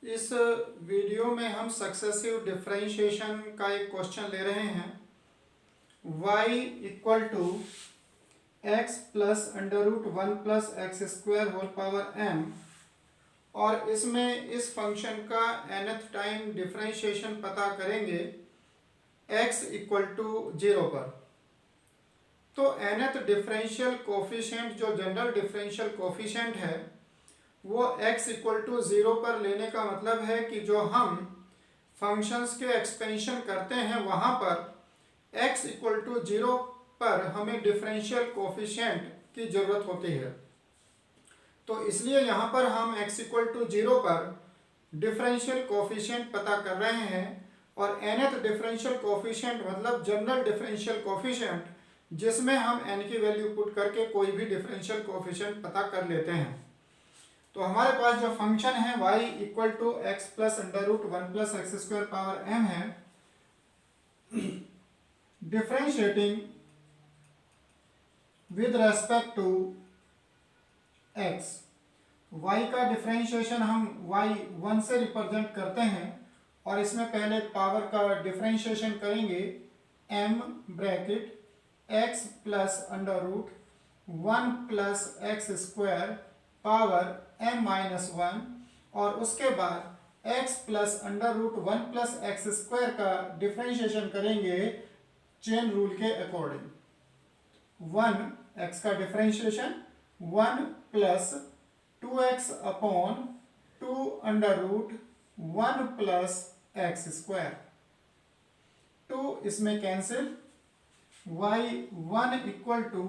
इस वीडियो में हम सक्सेसिव डिफरेंशिएशन का एक क्वेश्चन ले रहे हैं। y equal to x plus under root one plus x square whole power m, और इसमें इस फंक्शन का nth टाइम डिफरेंशिएशन पता करेंगे x इक्वल टू 0 पर। तो nth डिफरेंशियल कोफिशिएंट जो जनरल डिफरेंशियल कोफिशिएंट है वो x इक्वल टू 0 पर लेने का मतलब है कि जो हम फंक्शंस के एक्सपेंशन करते हैं वहाँ पर x इक्वल टू 0 पर हमें डिफरेंशियल कोफिशिएंट की ज़रूरत होती है। तो इसलिए यहाँ पर हम x इक्वल टू 0 पर डिफरेंशियल कोफिशिएंट पता कर रहे हैं, और nth डिफरेंशियल कोफिशिएंट मतलब जनरल डिफरेंशियल कोफिशिएंट जिसमें हम n की वैल्यू पुट करके कोई भी डिफरेंशियल कोफिशिएंट पता कर लेते हैं। तो हमारे पास जो फंक्शन है y equal to x plus under root one plus x square power m है, differentiating with respect to x। y का डिफरेंशिएशन हम y1 से रिप्रेजेंट करते हैं, और इसमें पहले पावर का डिफरेंशिएशन करेंगे m bracket x plus under root one plus x square power m minus one, और उसके बाद x plus under root one plus x square का डिफरेंशिएशन करेंगे चेन रूल के अकॉर्डिंग। वन x का differentiation one plus two x upon two under root one plus x square, two इसमें cancel, y1 equal to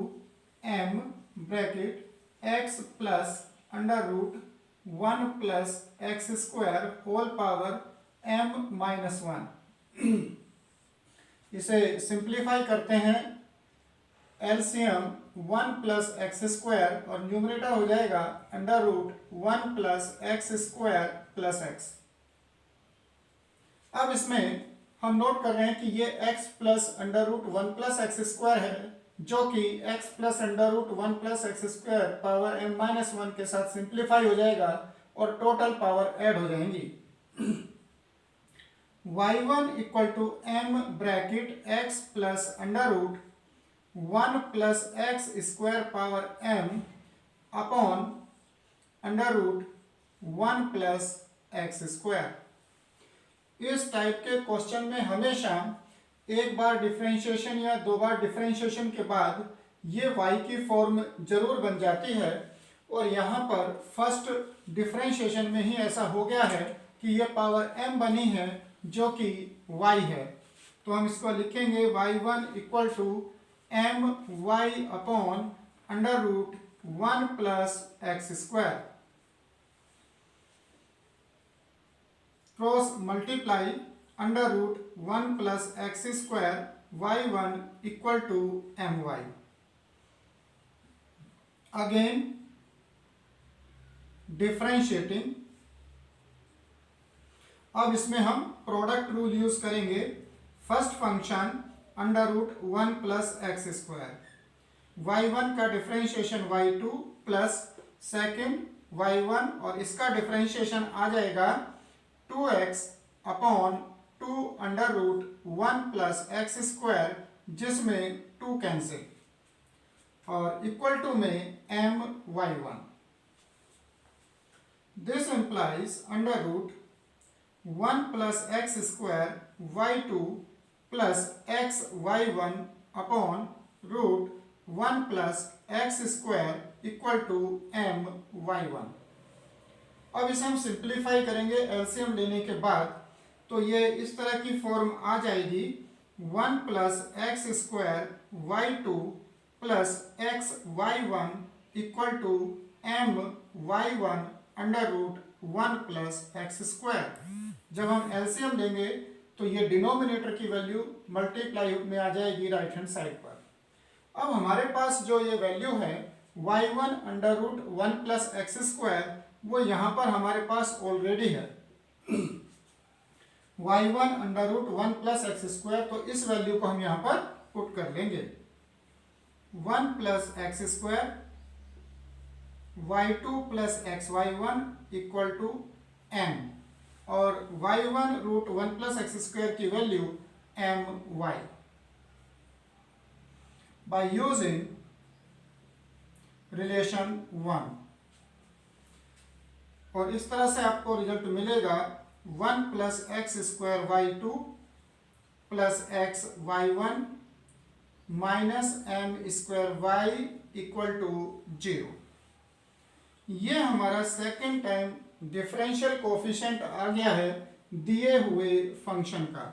m bracket x plus under root one plus x square whole power m minus one. इसे simplify करते हैं, LCM one plus x square और numerator हो जाएगा under root one plus x square plus x. अब इसमें हम note कर रहे हैं कि ये x plus under root one plus x square है, जो कि x plus under root one plus x square power m minus one के साथ सिंप्लीफाई हो जाएगा और टोटल पावर ऐड हो जाएंगी। y1 equal to m bracket x plus under root one plus x square power m upon under root one plus x square. इस type के question में हमेशा एक बार डिफरेंशिएशन या दो बार डिफरेंशिएशन के बाद ये y की फॉर्म जरूर बन जाती है, और यहाँ पर फर्स्ट डिफरेंशिएशन में ही ऐसा हो गया है कि ये पावर m बनी है जो कि y है। तो हम इसको लिखेंगे y1 equal to m y upon under root one plus x square, cross multiply under root one plus x square y1 equal to m y. Again differentiating, अब इसमें हम प्रोडक्ट रूल यूज करेंगे। First function under root one plus x square, y1 का differentiation y2 plus second y1, और इसका differentiation आ जाएगा 2x upon two under root one plus x square, जिसमें 2 कैंसिल, और इक्वल टू में m y1। This implies under root one plus x square y2 plus x y1 upon root one plus x square equal to m y1। अब इसे हम simplify करेंगे LCM लेने के बाद, तो ये इस तरह की फॉर्म आ जाएगी one plus x square y2 plus x y1 equal to m y1 under root one plus x square. जब हम एलसीएम लेंगे तो ये डिनोमिनेटर की वैल्यू मल्टीप्लाई में आ जाएगी राइट हैंड साइड पर। अब हमारे पास जो ये वैल्यू है y1 under root one plus x square, वो यहाँ पर हमारे पास ऑलरेडी है y1 under root one plus x square, तो इस वैल्यू को हम यहाँ पर पुट कर लेंगे। One plus x square y2 plus x y1 equal to m, और y1 root 1 plus x square की value my by using relation 1। और इस तरह से आपको रिजल्ट मिलेगा 1 plus x square y2 plus x y1 minus m square y equal to 0। ये हमारा सेकेंड टाइम डिफरेंशियल कोफिशिएंट आ गया है दिए हुए फंक्शन का।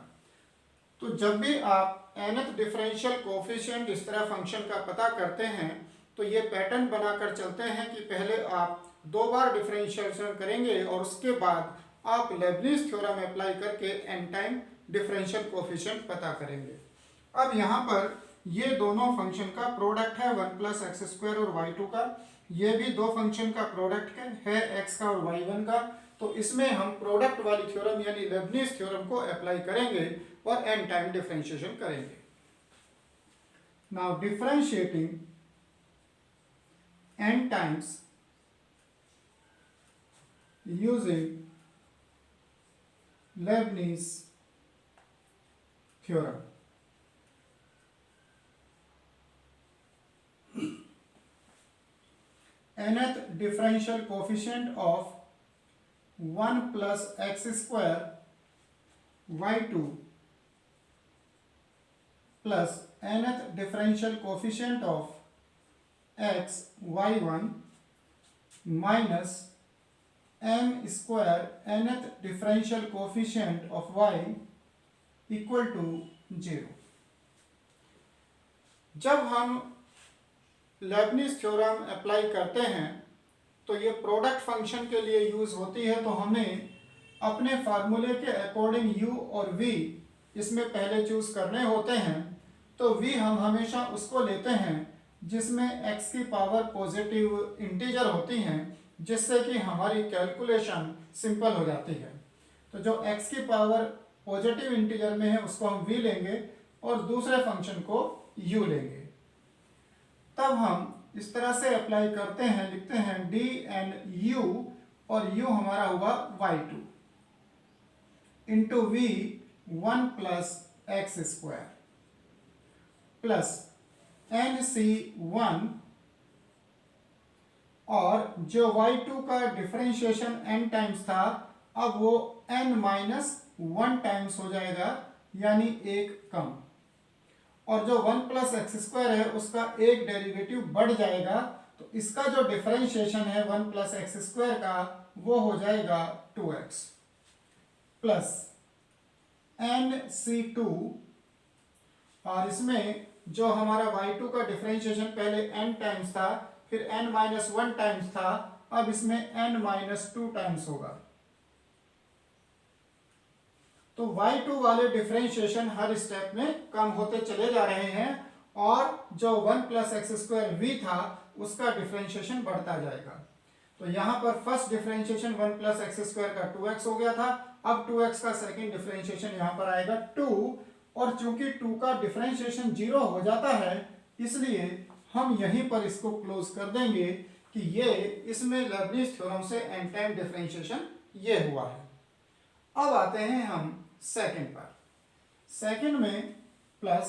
तो जब भी आप nth डिफरेंशियल कोफिशिएंट इस तरह फंक्शन का पता करते हैं तो ये पैटर्न बनाकर चलते हैं कि पहले आप 2 बार डिफरेंशिएशन करेंगे और उसके बाद आप लेबनिज थ्योरम अप्लाई करके n टाइम डिफरेंशियल कोफिशिएंट पता करेंगे। अब यहाँ पर ये दोनों फंक्शन का प्रोडक्ट है 1 प्लस एक्स स्क्वायर और y2 का, ये भी दो फंक्शन का प्रोडक्ट है x का और y1 का। तो इसमें हम प्रोडक्ट वाली थ्योरम यानी लेबनिज थ्योरम को अप्लाई करेंगे और n टाइम डिफरेंशिएशन करेंगे। Now differentiating n times using Leibniz theorem। nth differential coefficient of 1 plus x square y2 plus nth differential coefficient of x y1 minus m square nth differential coefficient of y equal to 0। जब हम Lebanese theorem apply करते हैं तो ये product function के लिए use होती है। तो हमें अपने फार्मूले के अकॉर्डिंग u और v इसमें पहले चूज करने होते हैं। तो v हम हमेशा उसको लेते हैं जिसमें x की पावर पॉजिटिव इंटीजर होती हैं, जिससे कि हमारी कैलकुलेशन सिंपल हो जाती है। तो जो x की पावर पॉजिटिव इंटीजर में है उसको हम v लेंगे और दूसरे फंक्शन को u लेंगे। तब हम इस तरह से अप्लाई करते हैं, लिखते हैं dnu और u हमारा हुआ y2 into v 1 plus x square plus nc1 और जो y2 का डिफरेंशिएशन n टाइम्स था अब वो n माइनस 1 टाइम्स हो जाएगा यानी एक कम। और जो 1 प्लस एक्स स्क्वायर है उसका एक डेरिवेटिव बढ़ जाएगा। तो इसका जो डिफरेंशिएशन है 1 प्लस एक्स स्क्वायर का वो हो जाएगा 2x प्लस nc2 और इसमें जो हमारा y2 का डिफरेंशिएशन पहले n टाइम्स था फिर n माइनस 1 टाइम्स था, अब इसमें n माइनस 2 टाइम्स होगा। तो y2 वाले डिफरेंशिएशन हर स्टेप में कम होते चले जा रहे हैं और जो 1 प्लस एक्स स्क्वायर v था उसका डिफरेंशिएशन बढ़ता जाएगा। तो यहाँ पर first differentiation 1 plus x square का 2x हो गया था, अब 2x का सेकेंड डिफरेंशिएशन यहाँ पर आएगा 2। और चूंकि 2 का डिफरेंशिएशन 0 हो जाता है इसलिए हम यहीं पर इसको क्लोज कर देंगे कि ये इसमें लेबनिज थ्योरम से n टाइम डिफरेंशिएशन ये हुआ है। अब आते हैं हम सेकंड पर। सेकंड में प्लस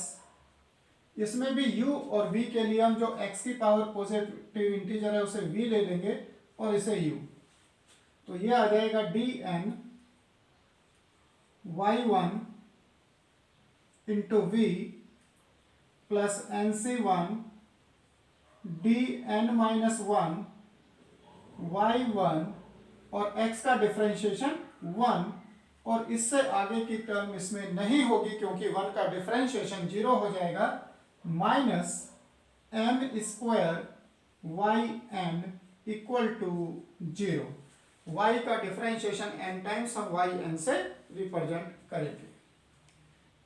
इसमें भी u और v के लिए हम जो x की पावर पॉजिटिव इंटीजर है उसे v ले लेंगे और इसे u। तो ये आ जाएगा dn y1 into v plus nc1 dn minus 1 y1 और x का डिफरेंशिएशन 1 और इससे आगे की टर्म इसमें नहीं होगी क्योंकि 1 का डिफरेंशिएशन 0 हो जाएगा minus m square yn equal to 0। y का डिफरेंशिएशन n टाइम्स हम yn से रिप्रेजेंट करेंगे।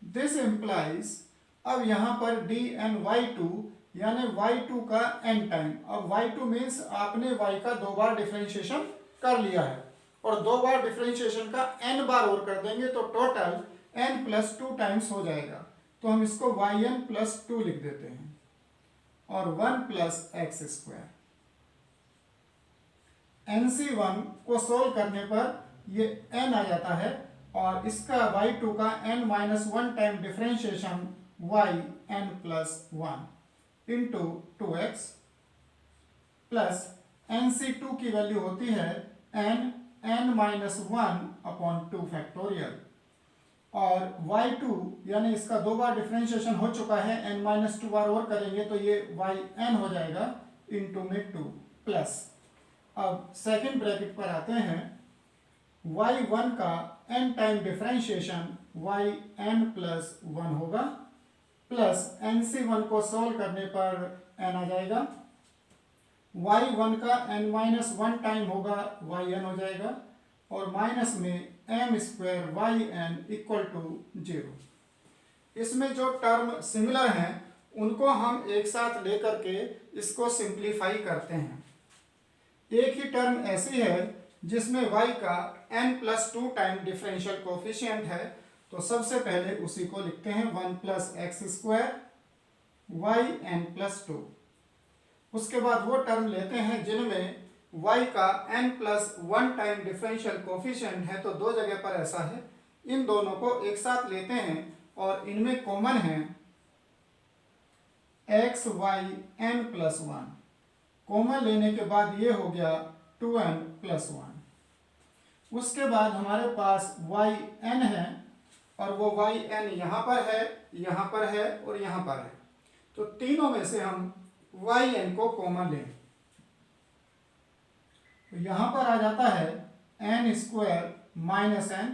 दिस इम्प्लाइज अब यहाँ पर dny2 यानी y2 का n टाइम। अब y2 मीन्स आपने y का 2 बार डिफरेंशिएशन कर लिया है और 2 बार डिफरेंशिएशन का n बार और कर देंगे तो टोटल n प्लस 2 टाइम्स हो जाएगा। तो हम इसको yn प्लस 2 लिख देते हैं और 1 प्लस एक्स स्क्वायर। nc1 को सोल्व करने पर ये n आ जाता है और इसका y2 का n-1 time differentiation yn+1 into 2x plus nc2 की वैल्यू होती है n-1/2 फैक्टोरियल और y2 यानी इसका 2 बार डिफरेंशिएशन हो चुका है, n-2 बार और करेंगे तो ये yn हो जाएगा इंटू में 2 प्लस, अब सेकेंड ब्रैकेट पर आते हैं, y1 का n टाइम डिफरेंशिएशन yn+1 होगा प्लस nc1 को सॉल्व करने पर n आ जाएगा, y1 का n-1 टाइम होगा yn हो जाएगा और माइनस में m² yn इक्वल टू 0। इसमें जो टर्म सिमिलर हैं उनको हम एक साथ लेकर के इसको सिंप्लीफाई करते हैं। एक ही टर्म ऐसी है जिसमें y का n+2 टाइम डिफरेंशियल कोफिशिएंट है, तो सबसे पहले उसी को लिखते हैं 1+x² yn+2। उसके बाद वो टर्म लेते हैं जिनमें y का n+1 टाइम डिफरेंशियल कोफिशिएंट है, तो दो जगह पर ऐसा है, इन दोनों को एक साथ लेते हैं और इनमें कॉमन है xyn+1। कॉमन लेने के बाद ये हो गया 2n+1। उसके बाद हमारे पास yn है और वो yn यहाँ पर है, यहाँ पर है और यहाँ पर है, तो तीनों में से हम yn को कॉमन लें तो यहाँ पर आ जाता है n² - n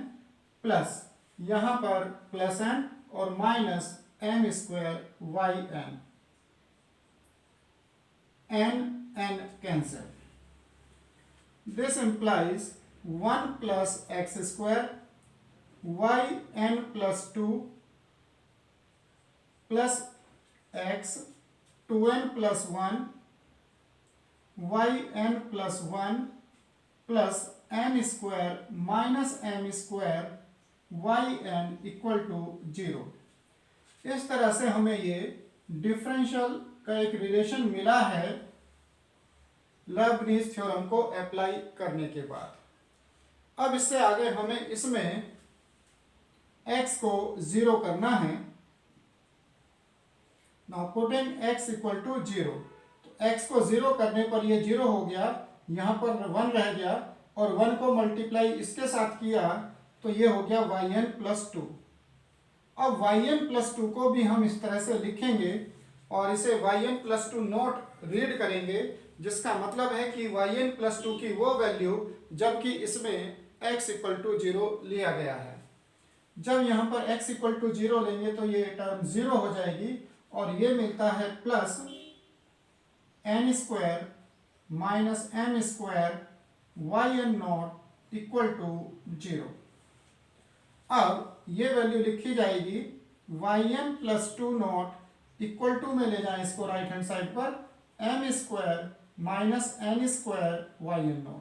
प्लस यहाँ पर प्लस n और minus m² n cancel. This implies 1+x² yn+2 plus x 2n+1 yn+1 plus n² minus m² yn equal to 0। इस तरह से हमें ये डिफरेंशियल का एक रिलेशन मिला है लीबनिज़ थ्योरम को अप्लाई करने के बाद। अब इससे आगे हमें इसमें x को 0 करना है। Now putting x equal to 0, तो x को 0 करने पर ये 0 हो गया, यहाँ पर 1 रह गया और 1 को मल्टीप्लाई इसके साथ किया तो ये हो गया yn+2। अब yn+2 को भी हम इस तरह से लिखेंगे और इसे yn+2 नोट रीड करेंगे, जिसका मतलब है कि yn+2 की वो वैल्यू जबकि इसमें x इक्वल टू 0 लिया गया है। जब यहाँ पर x इक्वल टू 0 लेंगे तो ये टर्म 0 हो जाएगी और ये मिलता है plus n² minus m² yn0 equal to 0। अब ये वैल्यू लिखी जाएगी yn+2 नॉट इक्वल टू में ले जाएं इसको राइट हैंड साइड पर m² माइनस n² yn0।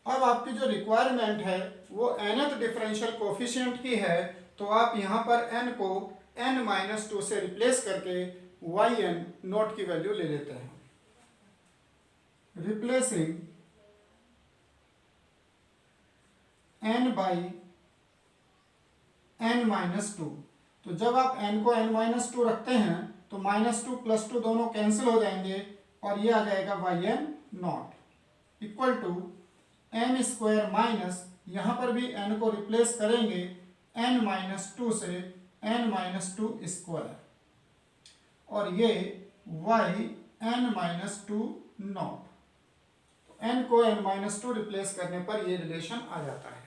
अब आपकी जो रिक्वायरमेंट है वो nth डिफरेंशियल कोफिशिएंट की है, तो आप यहाँ पर n को n-2 से रिप्लेस करके yn0 की वैल्यू ले लेते हैं। रिप्लेसिंग n बाई n-2, तो जब आप n को n-2 रखते हैं तो -2 + 2 दोनों कैंसिल हो जाएंगे और ये आ जाएगा yn0 equal to m² minus, यहाँ पर भी n को रिप्लेस करेंगे n-2 से n-2² और ये yn-2 नॉट, n को n-2 रिप्लेस करने पर ये रिलेशन आ जाता है।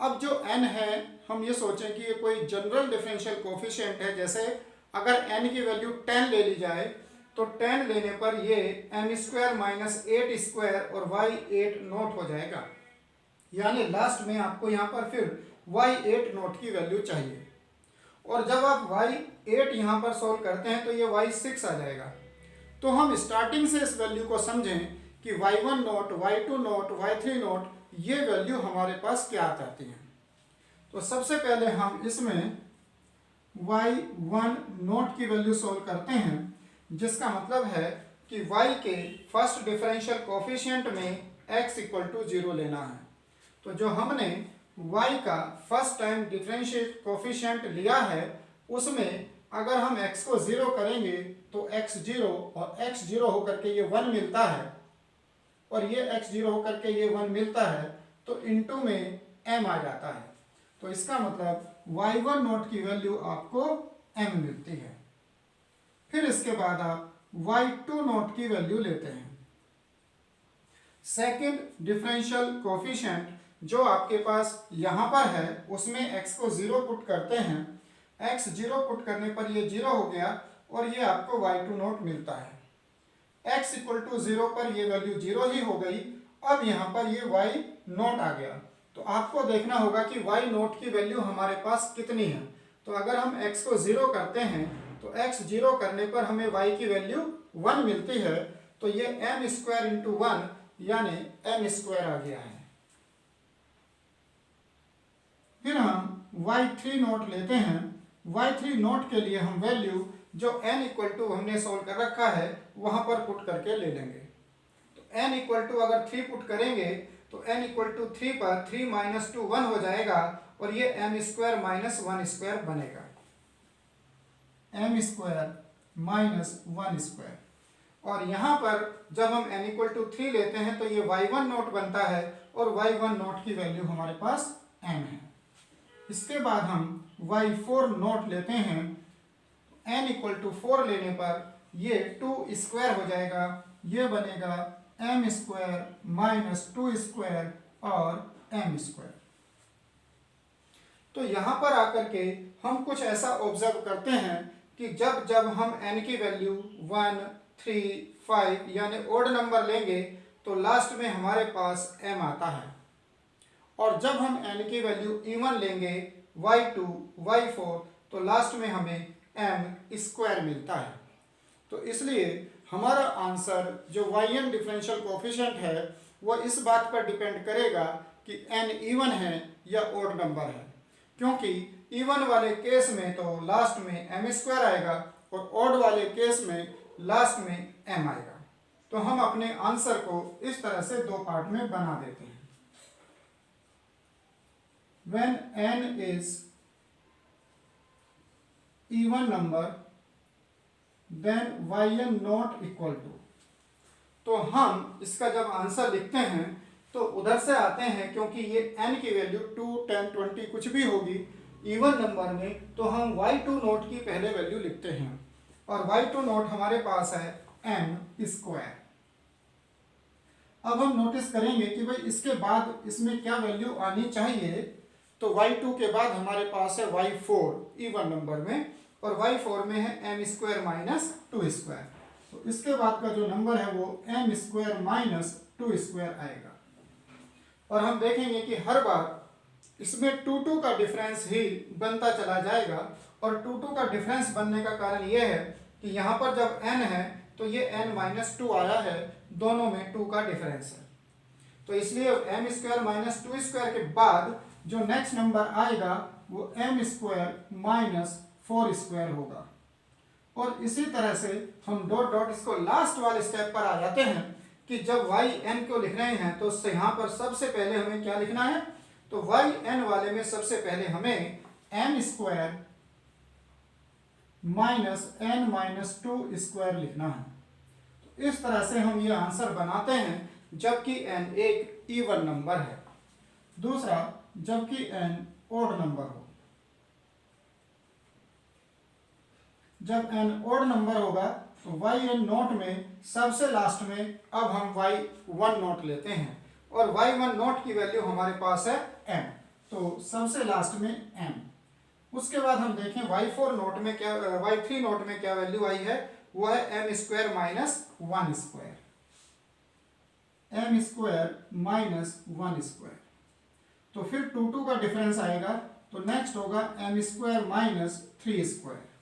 अब जो n है हम ये सोचें कि ये कोई जनरल डिफरेंशियल कोफिशिएंट है, जैसे अगर n की वैल्यू 10 ले ली जाए तो 10 लेने पर ये m² माइनस 8² और y8 नोट हो जाएगा, यानी लास्ट में आपको यहाँ पर फिर y8 नोट की वैल्यू चाहिए और जब आप y8 यहाँ पर सोल्व करते हैं तो ये y6 आ जाएगा। तो हम स्टार्टिंग से इस वैल्यू को समझें कि y1 note, y2 note, y3 note ये वैल्यू हमारे पास क्या आती है। तो सबसे पहले हम इसमें y1 नोट की वैल्यू सोल्व करते हैं, जिसका मतलब है कि y के फर्स्ट डिफरेंशियल कोफिशिएंट में x इक्वल टू 0 लेना है। तो जो हमने y का फर्स्ट टाइम डिफरेंशिएट कोफिशिएंट लिया है उसमें अगर हम x को 0 करेंगे तो x 0 और x 0 होकर के ये 1 मिलता है और ये x 0 होकर के ये 1 मिलता है तो इनटू में m आ जाता है। तो इसका मतलब y1 नोट की वैल्यू आपको m मिलती है। फिर इसके बाद आप y2 नोट की वैल्यू लेते हैं। सेकेंड डिफरेंशियल कोफिशिएंट जो आपके पास यहाँ पर है उसमें x को 0 पुट करते हैं। x 0 पुट करने पर ये 0 हो गया और ये आपको y2 नोट मिलता है। x इक्वल टू 0 पर ये वैल्यू 0 ही हो गई। अब यहाँ पर ये y नोट आ गया तो आपको देखना होगा कि y नोट की वैल्यू हमारे पास कितनी है। तो अगर हम x को 0 करते हैं तो x 0 करने पर हमें y की वैल्यू 1 मिलती है। तो ये m स्क्वायर इंटू 1 यानी m स्क्वायर आ गया है। फिर हम y3 नोट लेते हैं। y3 नोट के लिए हम वैल्यू जो n इक्वल टू हमने सोल्व कर रखा है वहां पर पुट करके ले लेंगे। तो n इक्वल टू अगर 3 पुट करेंगे तो n इक्वल टू 3 पर 3 माइनस 2 1 हो जाएगा और ये m स्क्वायर माइनस 1 स्क्वायर बनेगा। m स्क्वायर माइनस 1 स्क्वायर और यहाँ पर जब हम n इक्वल टू 3 लेते हैं तो ये y1 नोट बनता है और y1 नोट की वैल्यू हमारे पास m है। इसके बाद हम y4 नोट लेते हैं। n इक्वल टू 4 लेने पर ये 2 स्क्वायर हो जाएगा, ये बनेगा m स्क्वायर माइनस 2 स्क्वायर और m स्क्वायर। तो यहाँ पर आकर के हम कुछ ऐसा ऑब्जर्व करते हैं कि जब जब हम n की वैल्यू 1, 3, 5 यानी ओड नंबर लेंगे तो लास्ट में हमारे पास m आता है और जब हम n की वैल्यू इवन लेंगे y2, y4 तो लास्ट में हमें m स्क्वायर मिलता है। तो इसलिए हमारा आंसर जो yn डिफरेंशियल कोफिशिएंट है वो इस बात पर डिपेंड करेगा कि n इवन है या ओड नंबर है, क्योंकि इवन वाले केस में तो लास्ट में m स्क्वायर आएगा और ओड वाले केस में लास्ट में m आएगा। तो हम अपने आंसर को इस तरह से दो पार्ट में बना देते हैं। When n is even number then yn not equal to, तो हम इसका जब आंसर लिखते हैं तो उधर से आते हैं क्योंकि ये n की वैल्यू 2, 10, 20 कुछ भी होगी इवन नंबर में तो हम y2 नोट की पहले वैल्यू लिखते हैं और y2 नोट हमारे पास है m स्क्वायर। अब हम नोटिस करेंगे कि भाई इसके बाद इसमें क्या वैल्यू आनी चाहिए। तो y2 के बाद हमारे पास है y4 इवन नंबर में और y4 में है m स्क्वायर माइनस 2 स्क्वायर। तो इसके बाद का जो नंबर है वो m स्क्वायर माइनस 2 स्क्वायर आएगा और हम देखेंगे कि हर बार इसमें 2 का डिफरेंस ही बनता चला जाएगा और 2 का डिफरेंस बनने का कारण यह है कि यहाँ पर जब n है तो ये n माइनस 2 आया है, दोनों में 2 का डिफरेंस है। तो इसलिए m स्क्वायर माइनस 2 स्क्वायर के बाद जो नेक्स्ट नंबर आएगा वो m स्क्वायर माइनस 4 स्क्वायर होगा और इसी तरह से हम डॉट डॉट इसको लास्ट वाले स्टेप पर आ जाते हैं कि जब y n को लिख रहे हैं तो यहाँ पर सबसे पहले हमें क्या लिखना है। तो y n वाले में सबसे पहले हमें m square minus n minus 2 square लिखना है। तो इस तरह से हम ये आंसर बनाते हैं जबकि n एक इवन नंबर है। दूसरा, जबकि n ओड नंबर हो। जब n ओड नंबर होगा तो yn नोट में सबसे लास्ट में अब हम y1 नोट लेते हैं और y1 नोट की वैल्यू हमारे पास है m, तो सबसे लास्ट में m। उसके बाद हम देखें y4 नोट में क्या, y3 नोट में क्या वैल्यू आई है, वो है m square minus 1 square, m square minus 1 square. तो फिर 2 का डिफरेंस आएगा तो नेक्स्ट होगा m स्क्वायर माइनस 3 स्क्वायर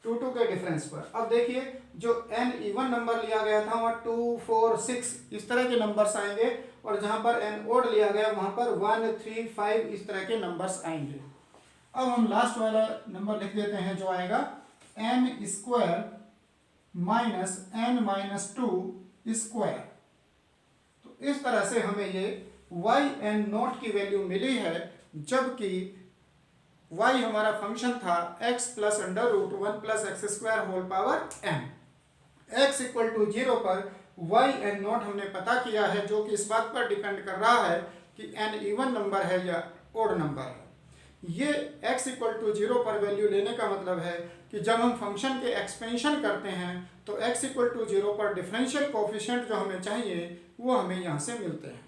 2 के डिफरेंस पर। अब देखिए जो n इवन नंबर लिया गया था वहाँ 2, 4, 6 इस तरह के नंबर्स आएंगे और जहाँ पर n ओड लिया गया वहाँ पर 1, 3, 5 इस तरह के नंबर्स आएंगे। अब हम लास्ट वाला नंबर लिख देते हैं जो आएगा m square minus n minus 2 square. तो इस तरह से हमें ये वाई एन नॉट की वैल्यू मिली है, जबकि y हमारा फंक्शन था x plus under root 1 plus x square whole power n। x equal to 0 पर y एन नॉट हमने पता किया है, जो कि इस बात पर डिपेंड कर रहा है कि n इवन नंबर है या ओड नंबर है। ये x इक्वल टू 0 पर वैल्यू लेने का मतलब है कि जब हम फंक्शन के एक्सपेंशन करते हैं तो x इक्वल टू 0 पर डिफरेंशियल कोफिशिएंट जो हमें चाहिए वो हमें यहाँ से मिलते हैं।